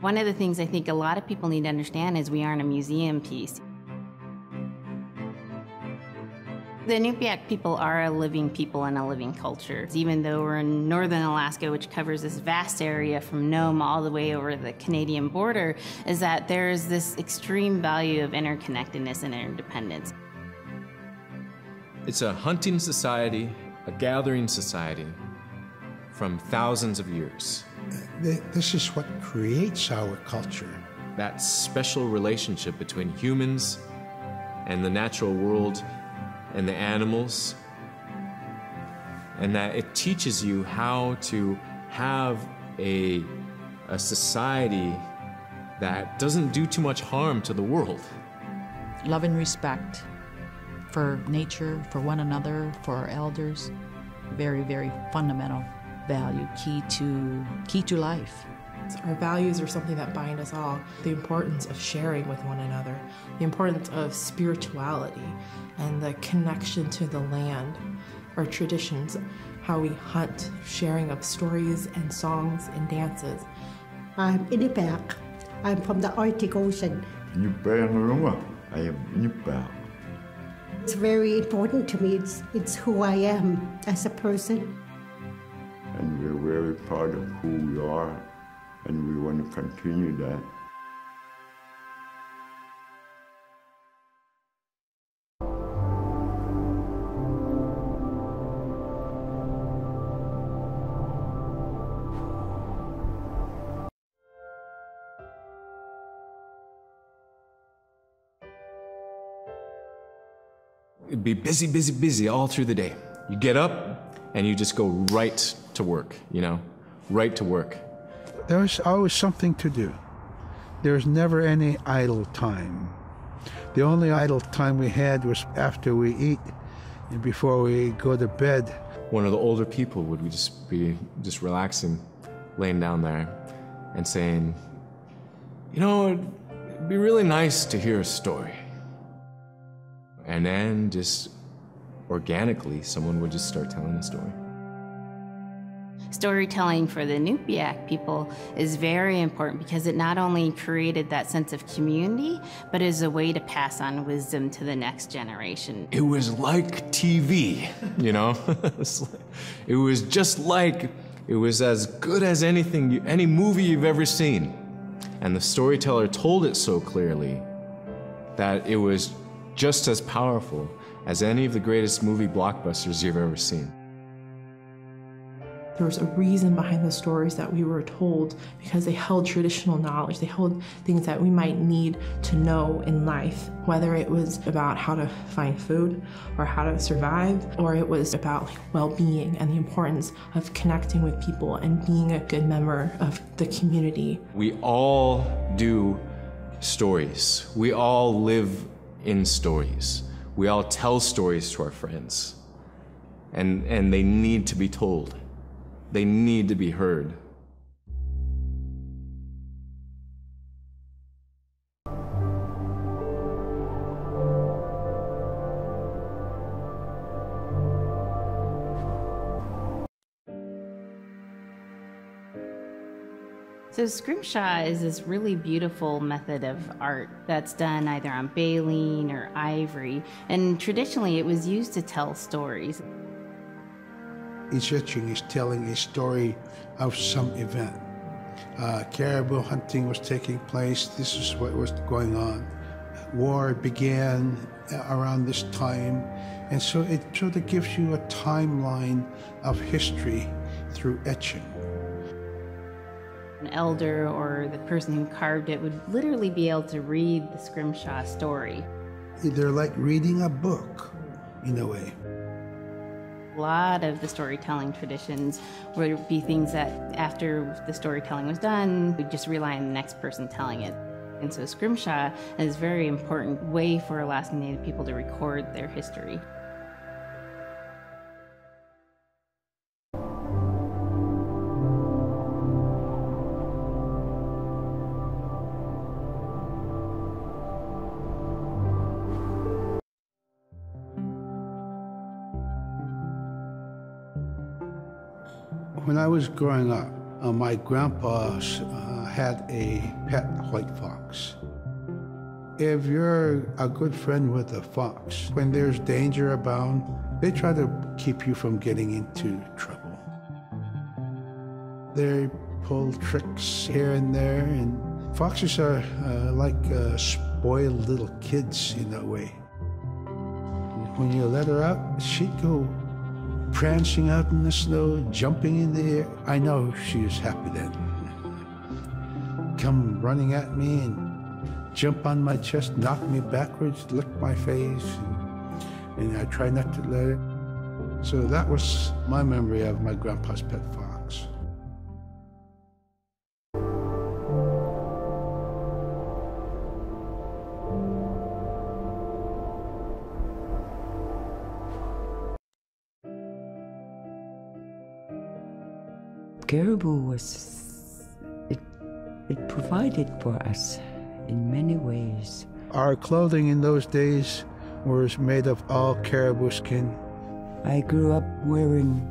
One of the things I think a lot of people need to understand is we aren't a museum piece. The Inupiaq people are a living people and a living culture. Even though we're in northern Alaska, which covers this vast area from Nome all the way over the Canadian border, is that there's this extreme value of interconnectedness and interdependence. It's a hunting society, a gathering society from thousands of years. This is what creates our culture. That special relationship between humans and the natural world and the animals, and that it teaches you how to have a society that doesn't do too much harm to the world. Love and respect for nature, for one another, for our elders. Very, very fundamental value, key to life. Our values are something that bind us all. The importance of sharing with one another, the importance of spirituality, and the connection to the land, our traditions, how we hunt, sharing of stories and songs and dances. I'm Innupiaq. I'm from the Arctic Ocean. Inŋitchuŋa, I am Innupiaq. It's very important to me. It's who I am as a person. And we're very proud of who we are, and we want to continue that. It'd be busy, busy, busy all through the day. You get up and you just go right to work, you know, right to work. There was always something to do. There was never any idle time. The only idle time we had was after we eat and before we go to bed. One of the older people would be just relaxing, laying down there and saying, you know, it'd be really nice to hear a story. And then just organically, someone would just start telling a story. Storytelling for the Inupiaq people is very important because it not only created that sense of community, but is a way to pass on wisdom to the next generation. It was like TV, you know? It was just like, it was as good as anything, any movie you've ever seen. And the storyteller told it so clearly that it was just as powerful as any of the greatest movie blockbusters you've ever seen. There was a reason behind the stories that we were told because they held traditional knowledge. They held things that we might need to know in life, whether it was about how to find food or how to survive, or it was about well-being and the importance of connecting with people and being a good member of the community. We all do stories. We all live in stories. We all tell stories to our friends, and they need to be told. They need to be heard. So scrimshaw is this really beautiful method of art that's done either on baleen or ivory, and traditionally it was used to tell stories. Each etching is telling a story of some event. Caribou hunting was taking place. This is what was going on. War began around this time, and so it sort of gives you a timeline of history through etching. An elder or the person who carved it would literally be able to read the scrimshaw story. They're like reading a book, in a way. A lot of the storytelling traditions would be things that after the storytelling was done, we'd just rely on the next person telling it. And so scrimshaw is a very important way for Alaskan Native people to record their history. When I was growing up, My grandpa had a pet white fox. If you're a good friend with a fox, when there's danger abound, they try to keep you from getting into trouble. They pull tricks here and there, and foxes are like spoiled little kids in a way. When you let her out, she'd go prancing out in the snow, jumping in the air. I know she was happy then. Come running at me and jump on my chest, knock me backwards, lick my face, and I try not to let it. So that was my memory of my grandpa's pet fox. Caribou it provided for us in many ways. Our clothing in those days was made of all caribou skin. I grew up wearing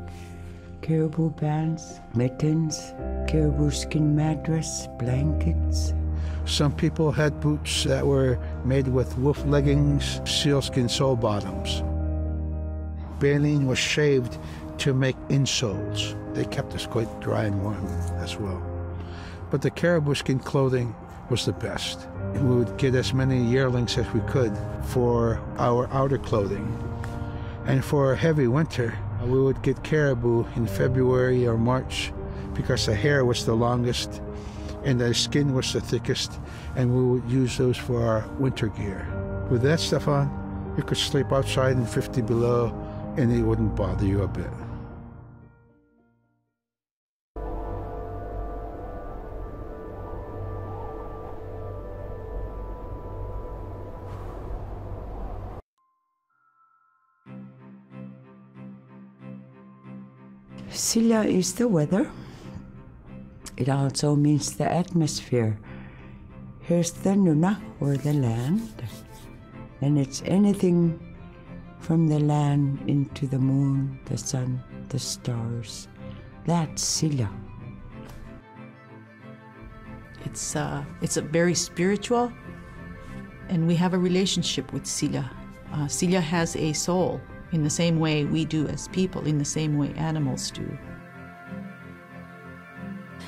caribou pants, mittens, caribou skin mattress, blankets. Some people had boots that were made with wolf leggings, sealskin sole bottoms. Baleen was shaved to make insoles. They kept us quite dry and warm as well. But the caribou skin clothing was the best. We would get as many yearlings as we could for our outer clothing. And for a heavy winter, we would get caribou in February or March because the hair was the longest and the skin was the thickest, and we would use those for our winter gear. With that stuff on, you could sleep outside in 50 below and it wouldn't bother you a bit. Silla is the weather. It also means the atmosphere. Here's the nuna, or the land. And it's anything from the land into the moon, the sun, the stars. That's Silla. It's a very spiritual, and we have a relationship with Silla. Silla has a soul in the same way we do as people, in the same way animals do.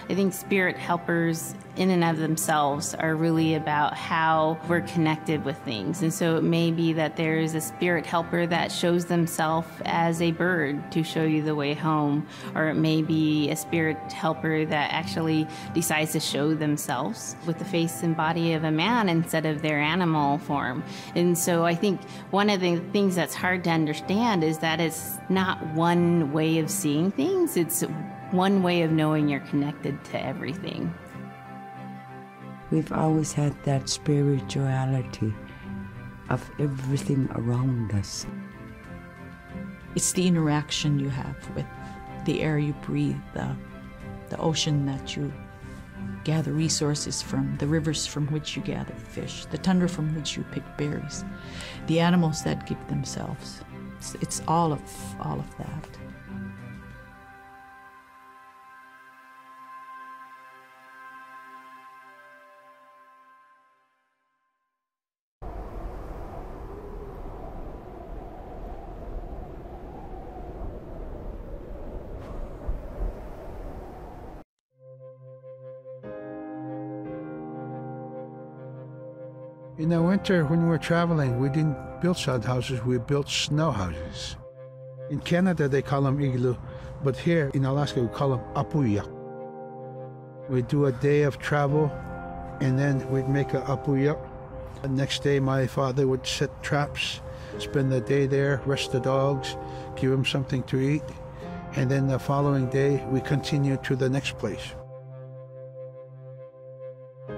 I think spirit helpers in and of themselves are really about how we're connected with things. And so it may be that there is a spirit helper that shows themselves as a bird to show you the way home, or it may be a spirit helper that actually decides to show themselves with the face and body of a man instead of their animal form. And so I think one of the things that's hard to understand is that it's not one way of seeing things, it's one way of knowing you're connected to everything. We've always had that spirituality of everything around us. It's the interaction you have with the air you breathe, the ocean that you gather resources from, the rivers from which you gather fish, the tundra from which you pick berries, the animals that give themselves. It's all of that. In the winter, when we were traveling, we didn't build sod houses, we built snow houses. In Canada, they call them igloo, but here in Alaska, we call them apuya. We'd do a day of travel, and then we'd make a apuya. The next day, my father would set traps, spend the day there, rest the dogs, give them something to eat, and then the following day, we continued to the next place.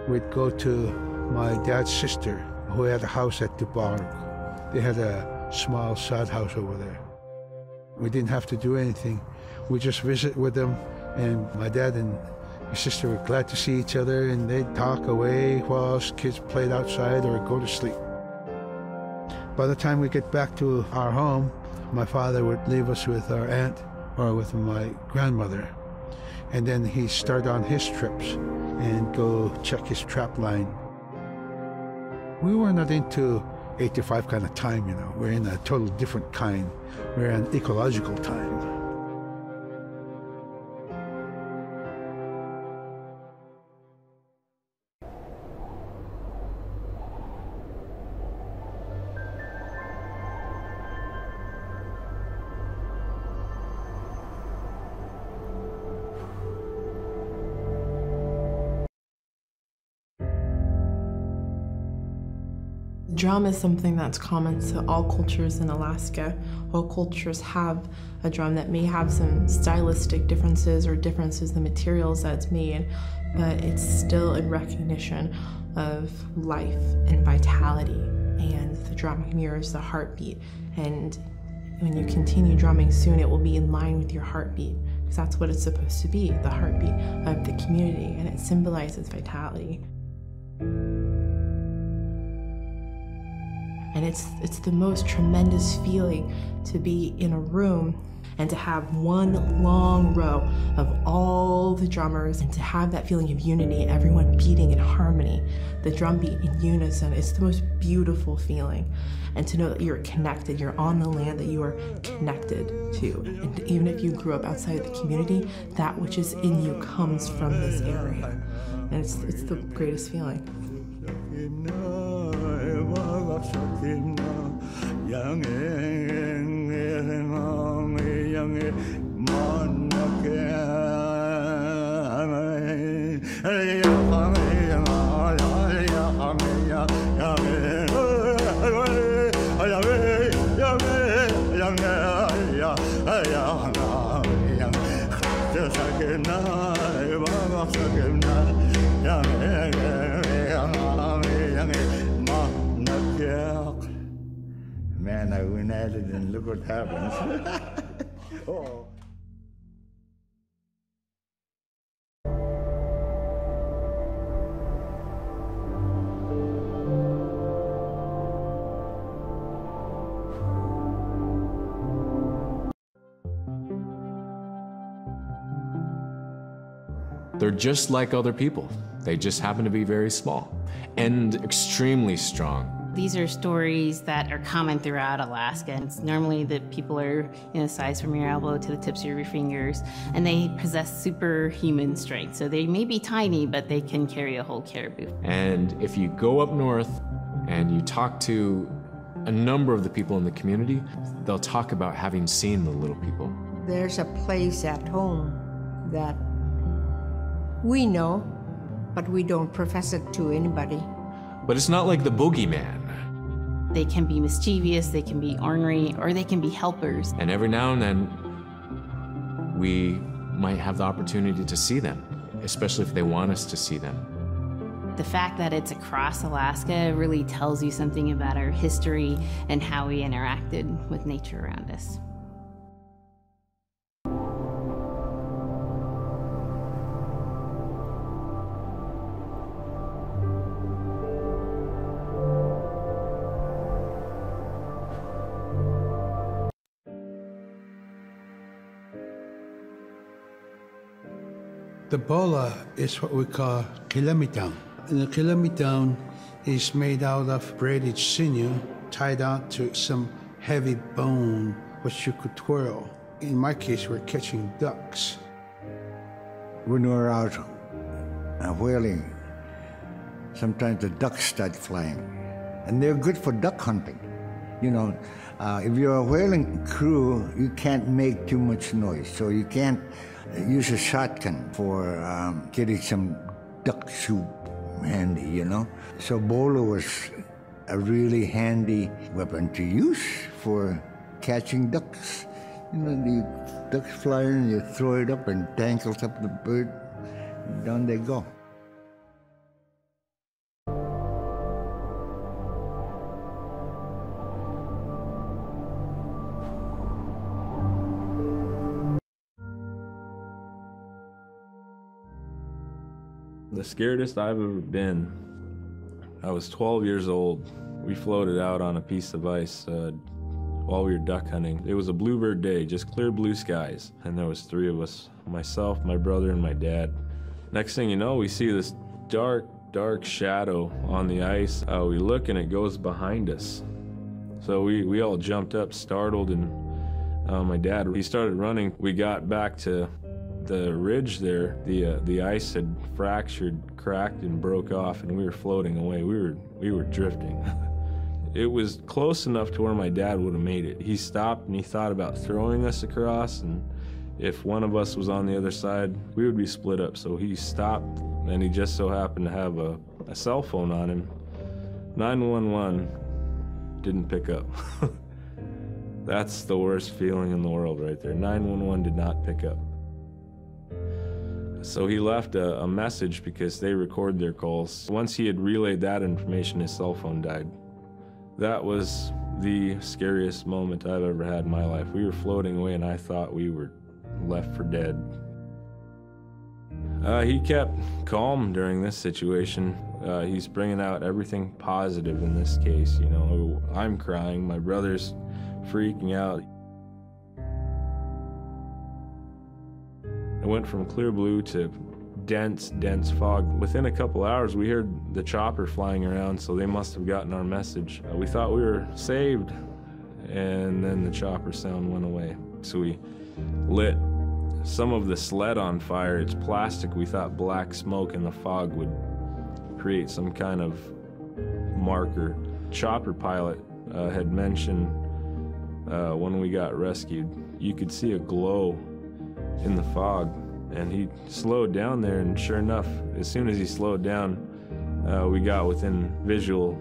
We'd go to my dad's sister, who had a house at Dubarg. They had a small sod house over there. We didn't have to do anything. We just visit with them, and my dad and his sister were glad to see each other, and they'd talk away while us kids played outside or go to sleep. By the time we get back to our home, my father would leave us with our aunt or with my grandmother. And then he started on his trips and go check his trap line. We were not into 8 to 5 kind of time, you know. We're in a totally different kind. We're in ecological time. Drum is something that's common to all cultures in Alaska. All cultures have a drum that may have some stylistic differences or differences in the materials that it's made, but it's still in recognition of life and vitality. And the drum mirrors the heartbeat. And when you continue drumming soon, it will be in line with your heartbeat, because that's what it's supposed to be, the heartbeat of the community, and it symbolizes vitality. And it's the most tremendous feeling to be in a room and to have one long row of all the drummers and to have that feeling of unity, everyone beating in harmony, the drum beat in unison. It's the most beautiful feeling. And to know that you're connected, you're on the land that you are connected to. And even if you grew up outside of the community, that which is in you comes from this area. And it's the greatest feeling. Man, I went at it and look what happens. Oh. They're just like other people. They just happen to be very small and extremely strong. These are stories that are common throughout Alaska. It's normally that people are size from your elbow to the tips of your fingers, and they possess superhuman strength. So they may be tiny, but they can carry a whole caribou. And if you go up north and you talk to a number of the people in the community, they'll talk about having seen the little people. There's a place at home that we know, but we don't profess it to anybody. But it's not like the boogeyman. They can be mischievous, they can be ornery, or they can be helpers. And every now and then, we might have the opportunity to see them, especially if they want us to see them. The fact that it's across Alaska really tells you something about our history and how we interacted with nature around us. The bola is what we call kilomitang. And the kilomitang is made out of braided sinew tied on to some heavy bone which you could twirl. In my case, we're catching ducks. When we're out whaling, sometimes the ducks start flying. And they're good for duck hunting. You know, if you're a whaling crew, you can't make too much noise, so you can't use a shotgun for getting some duck soup handy, you know? So bola was a really handy weapon to use for catching ducks. You know, the ducks fly in, you throw it up and tangles up the bird, and down they go. The scaredest I've ever been, I was 12 years old. We floated out on a piece of ice while we were duck hunting. It was a bluebird day, just clear blue skies. And there was 3 of us, myself, my brother, and my dad. Next thing you know, we see this dark shadow on the ice. We look and it goes behind us. So we all jumped up, startled, and my dad, he started running. We got back to the ridge there. The ice had fractured, cracked, and broke off, and we were floating away. We were drifting. It was close enough to where my dad would have made it. He stopped and he thought about throwing us across, and if one of us was on the other side, we would be split up. So he stopped, and he just so happened to have a cell phone on him. 911 didn't pick up. That's the worst feeling in the world right there. 911 did not pick up. So he left a message because they record their calls. Once he had relayed that information, his cell phone died. That was the scariest moment I've ever had in my life. We were floating away and I thought we were left for dead. He kept calm during this situation. He's bringing out everything positive in this case. You know, I'm crying, my brother's freaking out. It went from clear blue to dense fog. Within a couple hours, we heard the chopper flying around, so they must have gotten our message. We thought we were saved, and then the chopper sound went away. So we lit some of the sled on fire. It's plastic. We thought black smoke in the fog would create some kind of marker. Chopper pilot had mentioned when we got rescued, you could see a glow in the fog, and he slowed down there, and sure enough, as soon as he slowed down, we got within visual.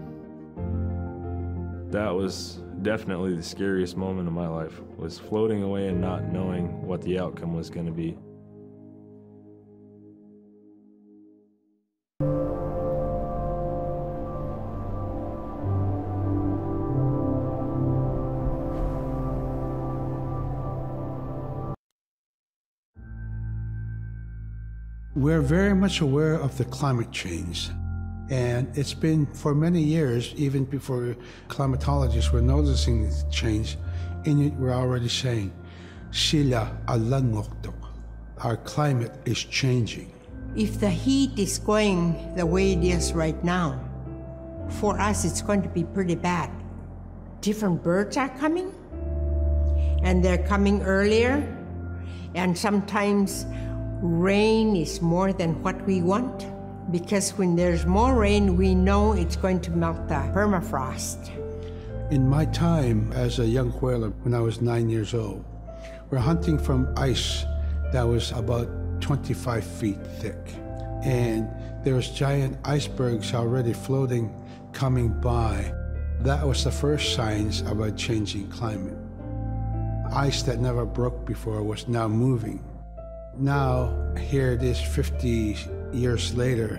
That was definitely the scariest moment of my life, was floating away and not knowing what the outcome was going to be. We're very much aware of the climate change. And it's been for many years, even before climatologists were noticing this change, Inuit were already saying, "Sila alangokto." Our climate is changing. If the heat is going the way it is right now, for us it's going to be pretty bad. Different birds are coming, and they're coming earlier, and sometimes rain is more than what we want, because when there's more rain, we know it's going to melt the permafrost. In my time as a young whaler, when I was 9 years old, we're hunting from ice that was about 25 feet thick. And there was giant icebergs already floating, coming by. That was the first signs of a changing climate. Ice that never broke before was now moving. Now, here it is 50 years later,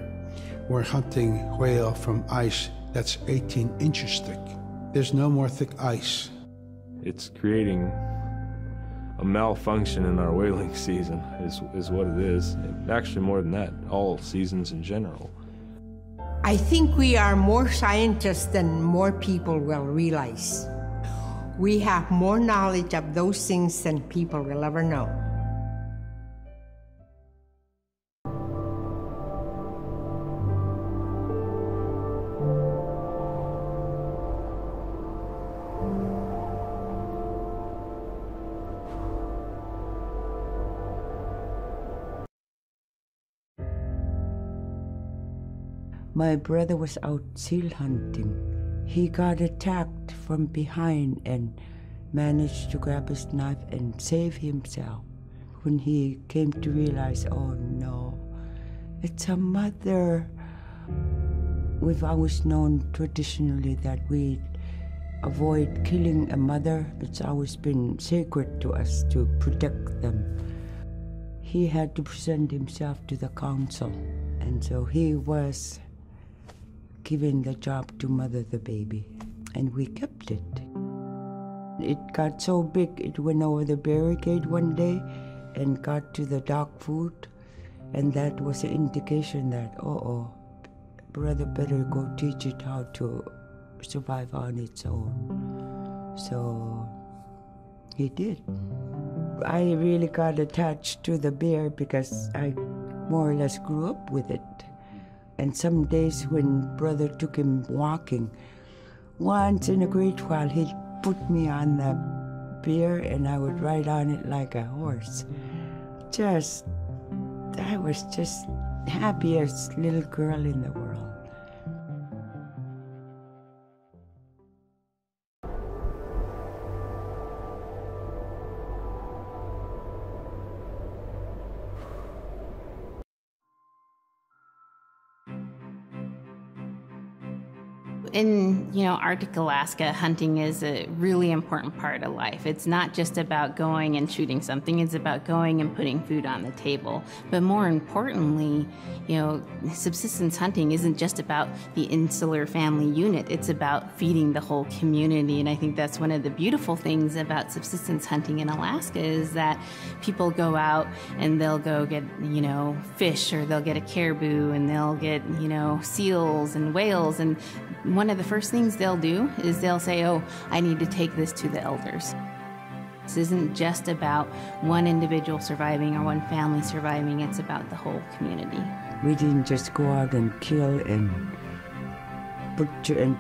we're hunting whale from ice that's 18 inches thick. There's no more thick ice. It's creating a malfunction in our whaling season, is what it is. Actually, more than that, all seasons in general. I think we are more scientists than more people will realize. We have more knowledge of those things than people will ever know. My brother was out seal hunting. He got attacked from behind and managed to grab his knife and save himself. When he came to realize, oh no, it's a mother. We've always known traditionally that we avoid killing a mother. It's always been sacred to us to protect them. He had to present himself to the council, and so he was given the job to mother the baby, and we kept it. It got so big, it went over the barricade one day and got to the dog food, and that was an indication that, brother better go teach it how to survive on its own. So He did. I really got attached to the bear because I more or less grew up with it. And some days when brother took him walking, once in a great while he'd put me on the bear and I would ride on it like a horse. I was just happiest little girl in the world. In, Arctic Alaska, hunting is a really important part of life. It's not just about going and shooting something, it's about going and putting food on the table. But more importantly, subsistence hunting isn't just about the insular family unit, it's about feeding the whole community. And I think that's one of the beautiful things about subsistence hunting in Alaska is that people go out and they'll go get, fish, or they'll get a caribou, and they'll get, seals and whales. And one of the first things they'll do is they'll say, oh, I need to take this to the elders. This isn't just about one individual surviving or one family surviving, it's about the whole community. We didn't just go out and kill and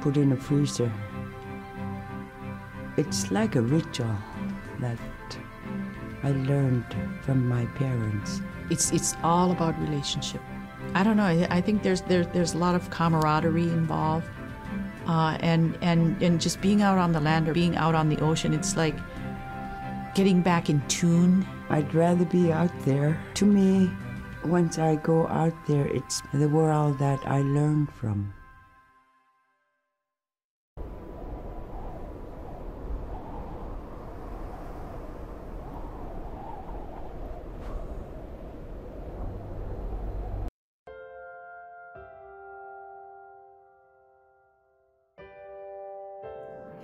put in a freezer. It's like a ritual that I learned from my parents. It's all about relationship. I don't know, I think there's a lot of camaraderie involved. And just being out on the land or being out on the ocean, it's like getting back in tune. I'd rather be out there. To me, once I go out there, it's the world that I learn from.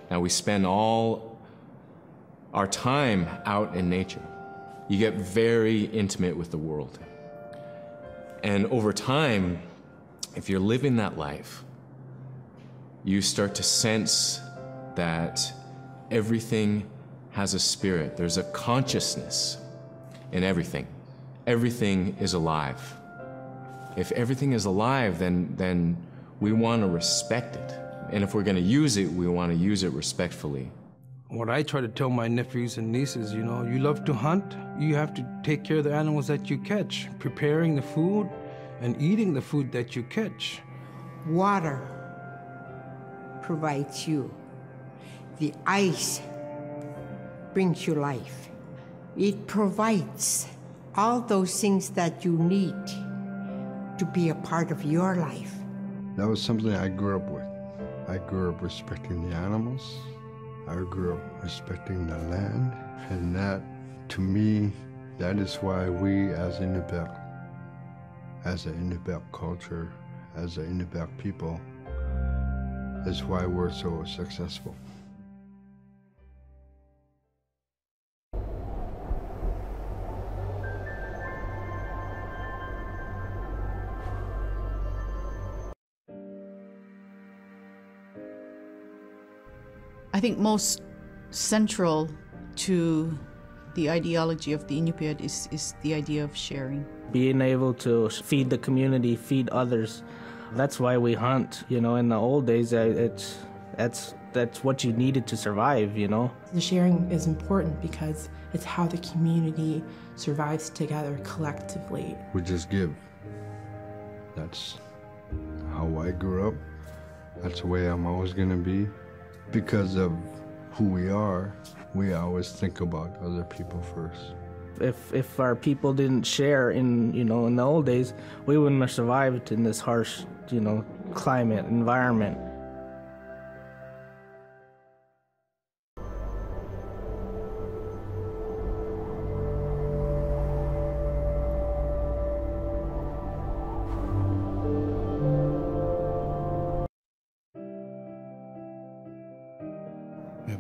Now we spend all our time out in nature. You get very intimate with the world. And over time, if you're living that life, you start to sense that everything has a spirit. There's a consciousness in everything. Everything is alive. If everything is alive, then we want to respect it. And if we're going to use it, we want to use it respectfully. What I try to tell my nephews and nieces, you love to hunt, you have to take care of the animals that you catch, preparing the food and eating the food that you catch. Water provides you. The ice brings you life. It provides all those things that you need to be a part of your life. That was something I grew up with. I grew up respecting the animals. I grew up respecting the land. And that, to me, that is why we as Inupiaq, as an Inupiaq culture, as an Inupiaq people, is why we're so successful. I think most central to the ideology of the Inupiat is the idea of sharing. Being able to feed the community, feed others. That's why we hunt. In the old days, that's what you needed to survive, The sharing is important because it's how the community survives together collectively. We just give. That's how I grew up. That's the way I'm always going to be. Because of who we are, we always think about other people first. If our people didn't share in the old days, we wouldn't have survived in this harsh, climate, environment.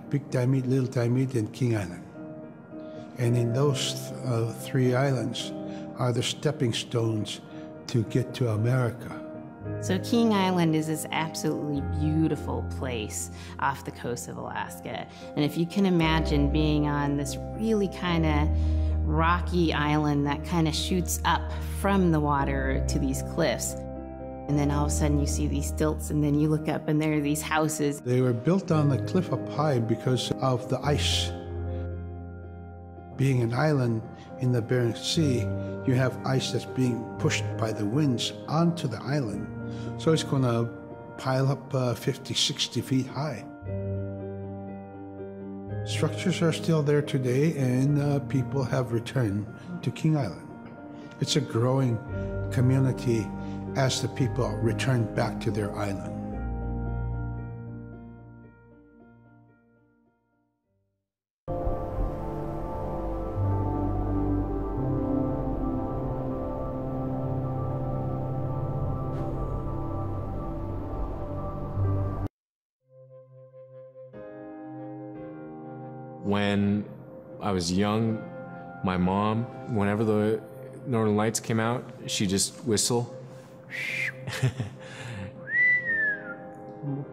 Big Taimit, Little Taimit, and King Island. And in those three islands are the stepping stones to get to America. So King Island is this absolutely beautiful place off the coast of Alaska. And if you can imagine being on this really kind of rocky island that kind of shoots up from the water to these cliffs. And then all of a sudden you see these stilts, and then you look up and there are these houses. They were built on the cliff up high because of the ice. Being an island in the Bering Sea, you have ice that's being pushed by the winds onto the island. So it's going to pile up 50, 60 feet high. Structures are still there today, and people have returned to King Island. It's a growing community as the people return back to their island. When I was young, my mom, whenever the Northern Lights came out, she'd just whistle.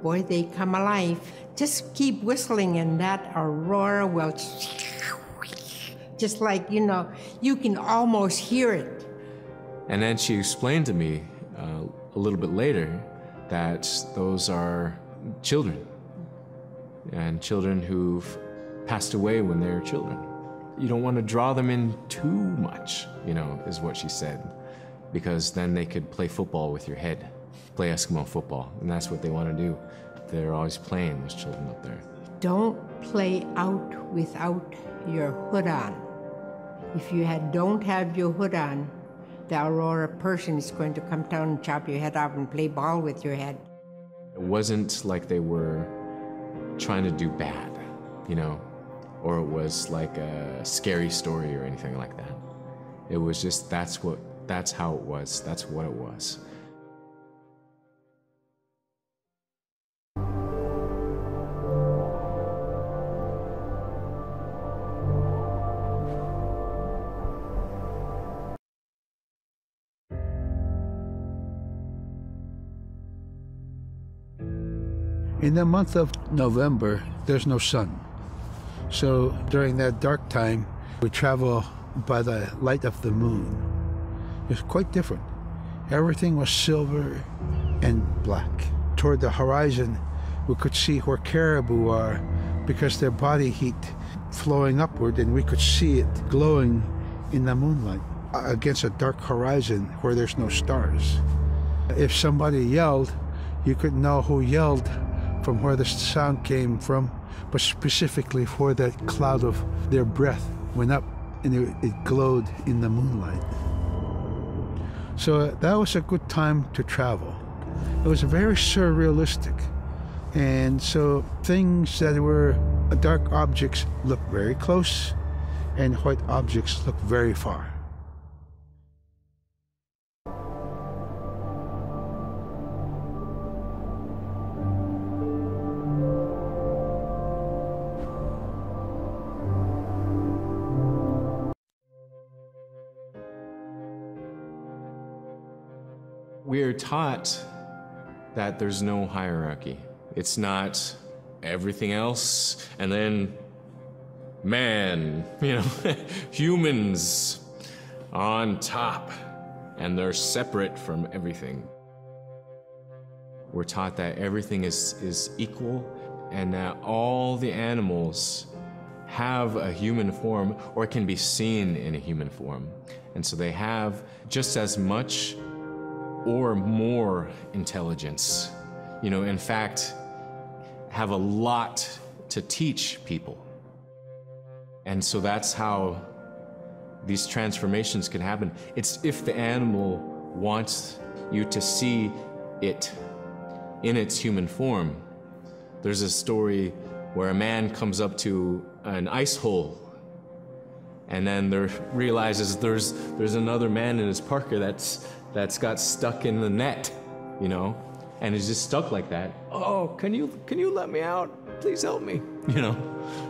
Boy, they come alive. Just keep whistling and that aurora will, just like, you know, you can almost hear it. And then she explained to me a little bit later that those are children, and children who've passed away when they were children. You don't want to draw them in too much, you know, is what she said, because then they could play football with your head, play Eskimo football, and that's what they want to do. They're always playing, those children up there. Don't play out without your hood on. If you don't have your hood on, the aurora person is going to come down and chop your head off and play ball with your head. It wasn't like they were trying to do bad, you know, or it was like a scary story or anything like that. It was just, that's how it was, that's what it was. In the month of November, there's no sun. So during that dark time, we travel by the light of the moon. It's quite different. Everything was silver and black. Toward the horizon, we could see where caribou are because their body heat flowing upward, and we could see it glowing in the moonlight against a dark horizon where there's no stars. If somebody yelled, you could know who yelled from where the sound came from, but specifically where that cloud of their breath went up and it glowed in the moonlight. So that was a good time to travel. It was very surrealistic. And so things that were dark objects looked very close, and white objects looked very far. We're taught that there's no hierarchy. It's not everything else and then man, you know, humans on top, and they're separate from everything. We're taught that everything is equal, and that all the animals have a human form or can be seen in a human form. And so they have just as much or more intelligence, you know, in fact, have a lot to teach people. And so that's how these transformations can happen. It's if the animal wants you to see it in its human form. There's a story where a man comes up to an ice hole and then realizes there's another man in his parka that's got stuck in the net, you know, and is just stuck like that. Oh, can you let me out? Please help me, you know.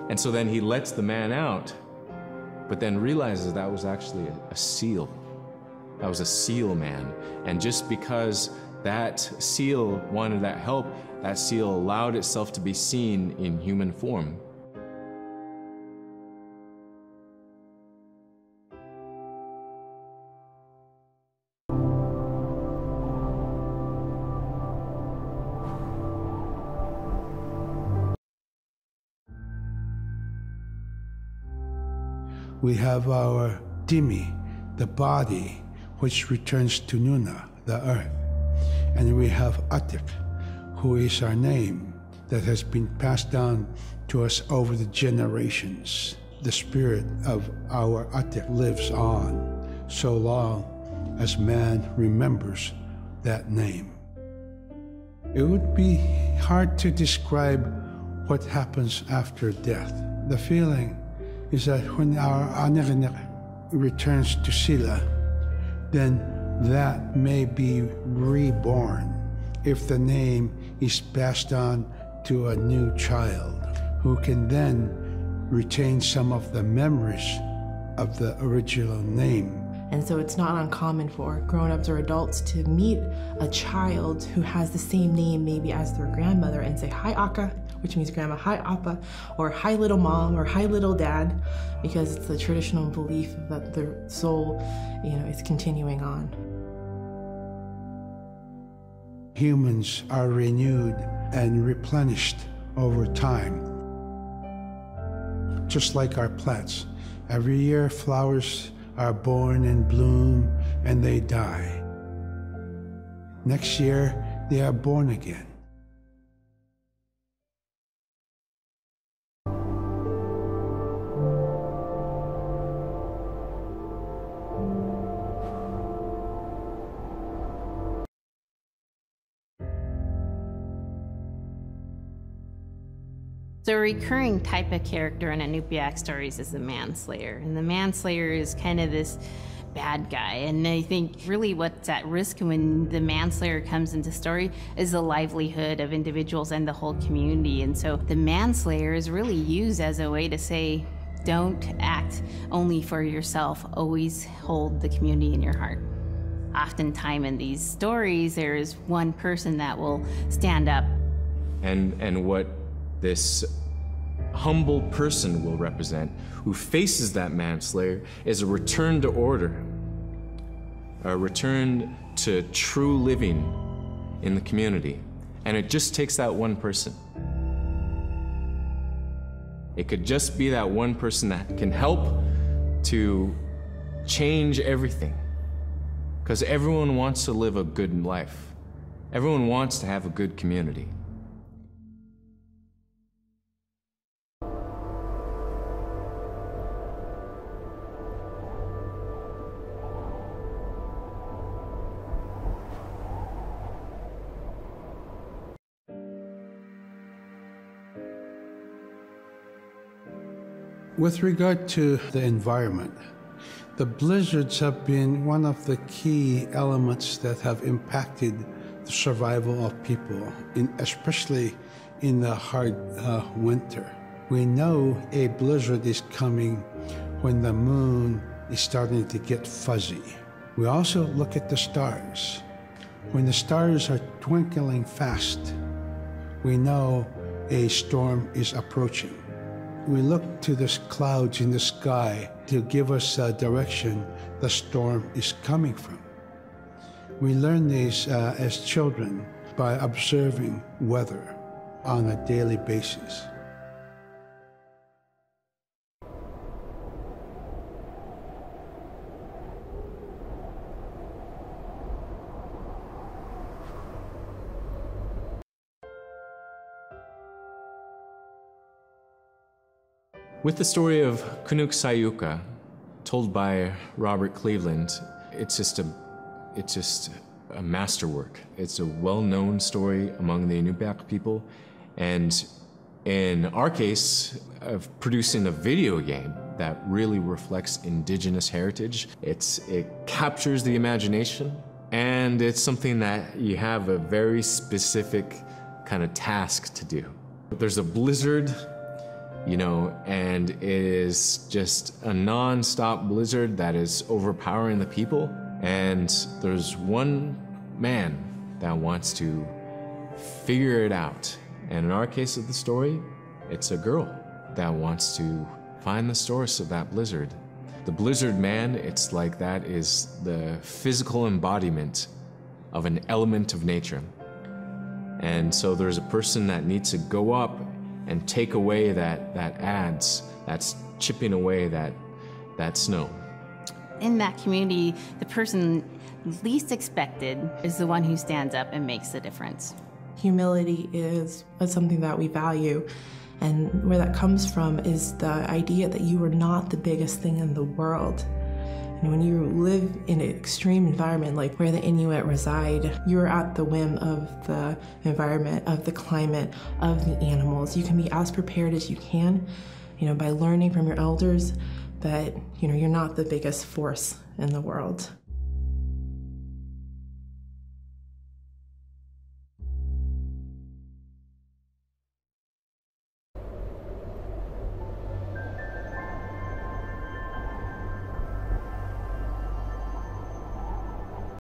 And so then he lets the man out, but then realizes that was actually a seal. That was a seal man. And just because that seal wanted that help, that seal allowed itself to be seen in human form. We have our Dimi, the body, which returns to Nuna, the earth. And we have Atik, who is our name that has been passed down to us over the generations. The spirit of our Atik lives on so long as man remembers that name. It would be hard to describe what happens after death. The feeling is that when our Anik returns to Sila, then that may be reborn if the name is passed on to a new child who can then retain some of the memories of the original name. And so it's not uncommon for grown-ups or adults to meet a child who has the same name maybe as their grandmother and say, "Hi, Aka," which means grandma, "Hi, Appa," or "Hi, little mom," or "Hi, little dad," because it's the traditional belief that the soul, is continuing on. Humans are renewed and replenished over time. Just like our plants. Every year, flowers are born and bloom and they die. Next year, they are born again. So a recurring type of character in Inupiaq stories is the manslayer. And the manslayer is kind of this bad guy. And I think really what's at risk when the manslayer comes into story is the livelihood of individuals and the whole community. And so the manslayer is really used as a way to say, don't act only for yourself, always hold the community in your heart. Oftentimes in these stories, there is one person that will stand up. And what this humble person will represent, who faces that manslayer, is a return to order, a return to true living in the community. And it just takes that one person. It could just be that one person that can help to change everything. Because everyone wants to live a good life. Everyone wants to have a good community. With regard to the environment, the blizzards have been one of the key elements that have impacted the survival of people, especially in the hard winter. We know a blizzard is coming when the moon is starting to get fuzzy. We also look at the stars. When the stars are twinkling fast, we know a storm is approaching. We look to the clouds in the sky to give us a direction the storm is coming from. We learn these as children by observing weather on a daily basis. With the story of Inŋitchuŋa, told by Robert Cleveland, it's just a masterwork. It's a well-known story among the Inupiaq people, and in our case, of producing a video game that really reflects indigenous heritage. It captures the imagination, and it's something that you have a very specific kind of task to do. There's a blizzard, and it is just a non-stop blizzard that is overpowering the people. And there's one man that wants to figure it out. And in our case of the story, it's a girl that wants to find the source of that blizzard. The blizzard man, it's like that is the physical embodiment of an element of nature. And so there's a person that needs to go up and take away that adze, that's chipping away that snow. In that community, the person least expected is the one who stands up and makes the difference. Humility is something that we value, and where that comes from is the idea that you are not the biggest thing in the world. And when you live in an extreme environment like where the Inuit reside, you're at the whim of the environment, of the climate, of the animals. You can be as prepared as you can, by learning from your elders, but you're not the biggest force in the world.